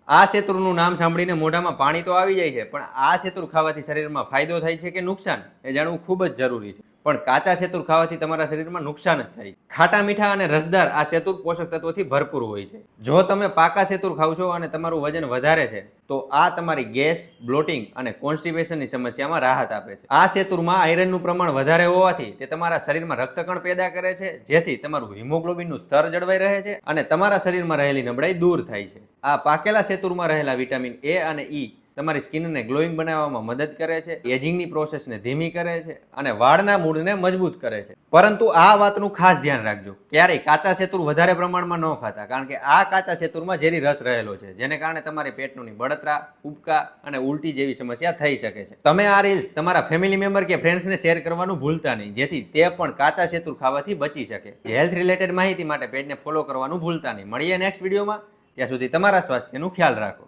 આ શેતૂરનું નામ સાંભળીને મોઢામાં પાણી તો આવી જાય છે, પણ આ શેતૂર ખાવાથી શરીરમાં ફાયદો થાય છે કે નુકસાન એ જાણવું ખૂબ જ જરૂરી છે. પણ કાચા શેતૂર ખાવાથી તમારા શરીરમાં નુકસાન જ થાય છે. ખાટા મીઠા અને રસદાર આ શેતૂર પોષક તત્વોથી ભરપૂર હોય છે. જો તમે પાકા શેતૂર ખાવ છો અને તમારું વજન વધારે છે તો આ તમારી ગેસ, બ્લોટિંગ અને કોન્સ્ટિપેશનની સમસ્યામાં રાહત આપે છે. આ શેતૂરમાં આયરનનું પ્રમાણ વધારે હોવાથી તે તમારા શરીરમાં રક્તકણ પેદા કરે છે, જેથી તમારું હિમોગ્લોબિનનું સ્તર જળવાઈ રહે છે અને તમારા શરીરમાં રહેલી નબળાઈ દૂર થાય છે. આ પાકેલા શેતૂરમાં રહેલા વિટામિન એ અને ઈ તમારી સ્કિનને ગ્લોઈંગ બનાવવામાં મદદ કરે છે, એજિંગની પ્રોસેસને ધીમી કરે છે અને વાળના મૂળને મજબૂત કરે છે. પરંતુ આ વાતનું ખાસ ધ્યાન રાખજો, ક્યારેય કાચા શેતૂર વધારે પ્રમાણમાં ન ખાતા, કારણ કે આ કાચા શેતૂરમાં ઝેરી રસ રહેલો છે, જેને કારણે તમારી પેટની બળતરા, ઉબકા અને ઉલટી જેવી સમસ્યા થઈ શકે છે. તમે આ રીલ્સ તમારા ફેમિલી મેમ્બર કે ફ્રેન્ડ્સને શેર કરવાનું ભૂલતા નહીં, જેથી તે પણ કાચા શેતૂર ખાવાથી બચી શકે. હેલ્થ રિલેટેડ માહિતી માટે પેજને ફોલો કરવાનું ભૂલતા નહીં. મળીએ નેક્સ્ટ વિડીયોમાં. ત્યાં સુધી તમારા સ્વાસ્થ્યનું ખ્યાલ રાખો.